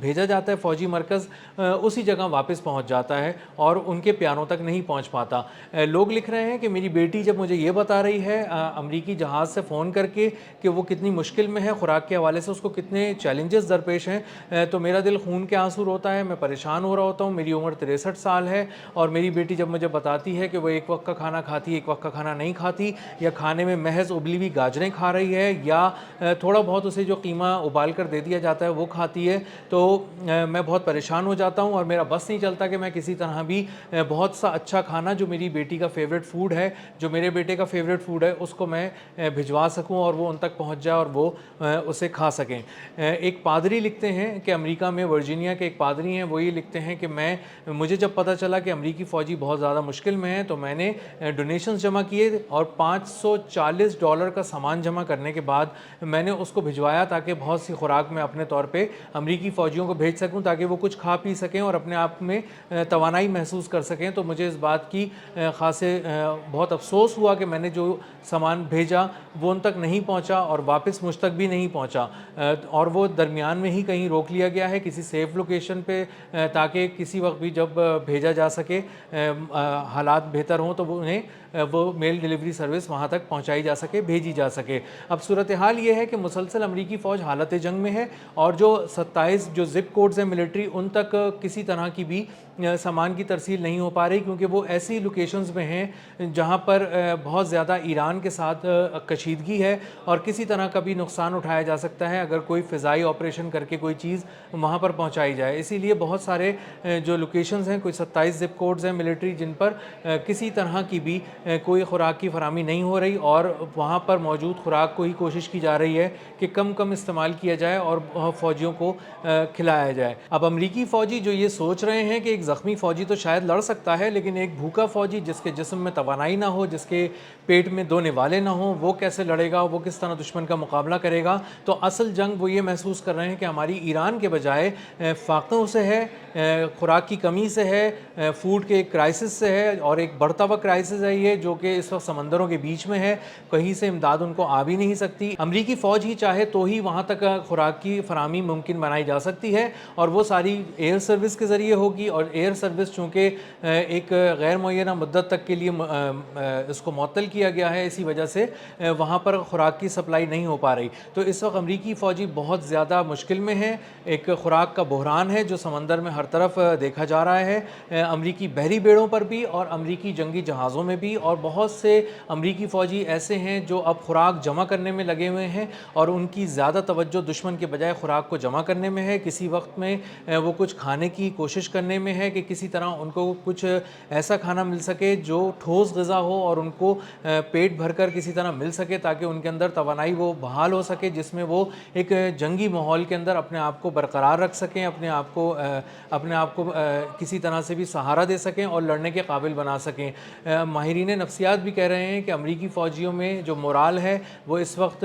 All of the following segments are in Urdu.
بھیجا جاتا ہے فوجی مرکز، اسی جگہ واپس پہنچ جاتا ہے اور ان کے پیاروں تک نہیں پہنچ پاتا۔ لوگ لکھ رہے ہیں کہ میری بیٹی جب مجھے یہ بتا رہی ہے امریکی جہاز سے فون کر کے کہ وہ کتنی مشکل میں ہے، خوراک کے حوالے سے اس کو کتنے چیلنجز درپیش ہیں، تو میرا دل خون کے آنسو روتا ہے، میں پریشان ہو رہا ہوتا ہوں۔ میری عمر 63 سال ہے اور میری بیٹی جب مجھے بتاتی ہے کہ وہ ایک وقت کا کھانا کھاتی ہے، ایک وقت کا کھانا نہیں کھاتی، یا کھانے میں محض ابلی ہوئی گاجریں کھا رہی ہے، یا تھوڑا بہت اسے جو قیمہ ابال کر دے دیا جاتا ہے وہ کھاتی ہے، تو میں بہت پریشان ہو جاتا ہوں اور میرا بس نہیں چلتا کہ میں کسی طرح بھی بہت سا اچھا کھانا جو میری بیٹی کا فیوریٹ فوڈ ہے، جو میرے بیٹے کا فیوریٹ فوڈ ہے، اس کو میں بھجوا سکوں اور وہ ان تک پہنچ جائے اور وہ اسے کھا سکیں۔ ایک پادری لکھتے ہیں کہ امریکہ میں ورجینیا کے ایک پادری ہیں، وہ یہ لکھتے ہیں کہ مجھے جب پتہ چلا کہ امریکی فوجی بہت زیادہ مشکل میں ہیں تو میں نے ڈونیشنز جمع کیے اور $540 کا سامان جمع کرنے کے بعد میں نے اس کو بھجوایا تاکہ بہت سی خوراک میں اپنے طور پہ امریکی فوجیوں کو بھیج سکوں تاکہ وہ کچھ کھا پی سکیں اور اپنے آپ میں توانائی محسوس کر سکیں۔ تو مجھے اس بات کی بہت افسوس ہوا کہ میں نے جو سامان بھیجا وہ ان تک نہیں پہنچا اور واپس مجھ تک بھی نہیں پہنچا، اور وہ درمیان میں ہی کہیں روک لیا گیا ہے کسی سیف لوکیشن پہ، تاکہ کسی وقت بھی جب بھیجا جا سکے، حالات بہتر ہوں تو انہیں وہ میل ڈیلیوری سروس وہاں تک پہنچائی جا سکے، بھیجی جا سکے۔ اب صورتحال یہ ہے کہ مسلسل امریکی فوج حالت جنگ میں ہے اور جو 27 جو زپ کوڈز ہیں ملٹری، ان تک کسی طرح کی بھی سامان کی ترسیل نہیں ہو پا رہی، کیونکہ وہ ایسی لوکیشنز میں ہیں جہاں پر بہت زیادہ ایران کے ساتھ کشیدگی ہے اور کسی طرح کا بھی نقصان اٹھایا جا سکتا ہے اگر کوئی فضائی آپریشن کر کے کوئی چیز وہاں پر پہنچائی جائے۔ اسی لیے بہت سارے جو لوکیشنز ہیں، کوئی 27 زپ کوڈز ہیں ملٹری، جن پر کسی طرح کی بھی کوئی خوراک کی فراہمی نہیں ہو رہی اور وہاں پر موجود خوراک کو ہی کوشش کی جا رہی ہے کہ کم استعمال کیا جائے اور فوجیوں کو کھلایا جائے۔ اب امریکی فوجی جو یہ سوچ رہے ہیں کہ ایک زخمی فوجی تو شاید لڑ سکتا ہے، لیکن ایک بھوکا فوجی جس کے جسم میں توانائی نہ ہو، جس کے پیٹ میں 2 نوالے نہ ہوں، وہ کیسے لڑے گا، وہ کس طرح دشمن کا مقابلہ کرے گا؟ تو اصل جنگ وہ یہ محسوس کر رہے ہیں کہ ہماری ایران کے بجائے فاقوں سے ہے، خوراک کی کمی سے ہے، فوڈ کے ایک کرائسس سے ہے، اور ایک بڑھتا ہوا کرائسس ہے یہ، جو کہ اس وقت سمندروں کے بیچ میں ہے، کہیں سے امداد ان کو آ بھی نہیں سکتی۔ امریکی فوج ہی چاہے تو ہی وہاں تک خوراک کی فراہمی ممکن بنائی جا سکتی ہے، اور وہ ساری ایئر سروس کے ذریعے ہوگی، اور ایئر سروس چونکہ ایک غیر معینہ مدت تک کے لیے اس کو معطل کیا گیا ہے، اسی وجہ سے وہاں پر خوراک کی سپلائی نہیں ہو پا رہی۔ تو اس وقت امریکی فوجی بہت زیادہ مشکل میں ہیں، ایک خوراک کا بحران ہے جو سمندر میں ہر طرف دیکھا جا رہا ہے، امریکی بحری بیڑوں پر بھی اور امریکی جنگی جہازوں میں بھی، اور بہت سے امریکی فوجی ایسے ہیں جو اب خوراک جمع کرنے میں لگے ہوئے ہیں اور ان کی زیادہ توجہ دشمن کے بجائے خوراک کو جمع کرنے میں ہے۔ کسی وقت میں وہ کچھ کھانے کی کوشش کرنے میں ہے کہ کسی طرح ان کو کچھ ایسا کھانا مل سکے جو ٹھوس غذا ہو اور ان کو پیٹ بھر کر کسی طرح مل سکے تاکہ ان کے اندر توانائی وہ بحال ہو سکے، جس میں وہ ایک جنگی ماحول کے اندر اپنے آپ کو برقرار رکھ سکیں، اپنے آپ کو کسی طرح سے بھی سہارا دے سکیں اور لڑنے کے قابل بنا سکیں۔ ماہرین نفسیات بھی کہہ رہے ہیں کہ امریکی فوجیوں میں جو مورال ہے وہ اس وقت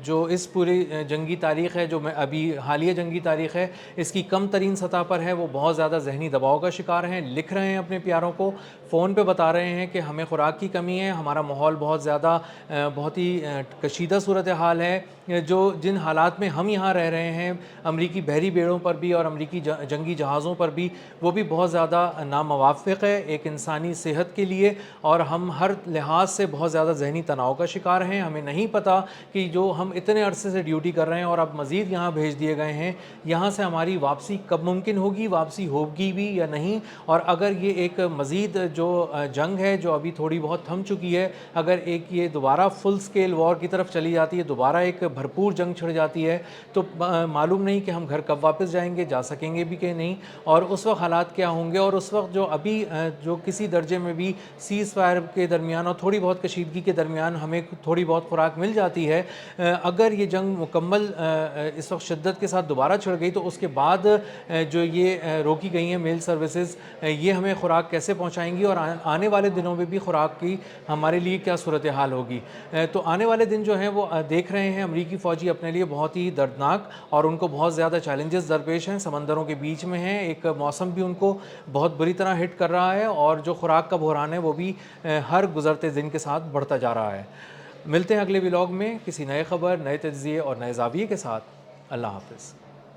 جو اس پوری جنگی تاریخ ہے، جو ابھی حالیہ جنگی تاریخ ہے، اس کی کم ترین سطح پر ہے، وہ بہت زیادہ ذہنی دباؤ کا شکار ہیں، لکھ رہے ہیں اپنے پیاروں کو، فون پہ بتا رہے ہیں کہ ہمیں خوراک کی کمی ہے، ہمارا ماحول بہت ہی کشیدہ صورتحال ہے، جن حالات میں ہم یہاں رہ رہے ہیں امریکی بحری بیڑوں پر بھی اور امریکی جنگی جہازوں پر بھی، وہ بھی بہت زیادہ ناموافق ہے ایک انسانی صحت کے لیے، اور ہم ہر لحاظ سے بہت زیادہ ذہنی تناؤ کا شکار ہیں۔ ہمیں نہیں پتہ کہ جو ہم اتنے عرصے سے ڈیوٹی کر رہے ہیں اور اب مزید یہاں بھیج دیے گئے ہیں، یہاں سے ہماری واپسی کب ممکن ہوگی، واپسی ہوگی بھی یا نہیں، اور اگر یہ ایک مزید جو جنگ ہے جو ابھی تھوڑی بہت تھم چکی ہے، اگر ایک یہ دوبارہ فل سکیل وار کی طرف چلی جاتی ہے، دوبارہ ایک بھرپور جنگ چھڑ جاتی ہے، تو معلوم نہیں کہ ہم گھر کب واپس جائیں گے، جا سکیں گے بھی کہ نہیں، اور اس وقت حالات کیا ہوں گے، اور اس وقت جو ابھی جو کسی درجے میں بھی سیز فائر کے درمیان اور تھوڑی بہت کشیدگی کے درمیان ہمیں تھوڑی بہت خوراک مل جاتی ہے، اگر یہ جنگ مکمل اس وقت شدت کے ساتھ دوبارہ چھڑ گئی تو اس کے بعد جو یہ روکی گئی ہیں میل سروسز، یہ ہمیں خوراک کیسے پہنچائیں گی، اور آنے والے دنوں میں بھی خوراک کی ہمارے لیے کیا صورتحال ہوگی۔ تو آنے والے دن جو ہیں وہ دیکھ رہے ہیں امریکی فوجی اپنے لیے بہت ہی دردناک، اور ان کو بہت زیادہ چیلنجز درپیش ہیں، سمندروں کے بیچ میں ہیں، ایک موسم بھی ان کو بہت بری طرح ہٹ کر رہا ہے، اور جو خوراک کا بحران ہے وہ بھی ہر گزرتے دن کے ساتھ بڑھتا جا رہا ہے۔ ملتے ہیں اگلے ولاگ میں کسی نئے خبر، نئے تجزیے اور نئے زاویے کے ساتھ۔ اللہ حافظ۔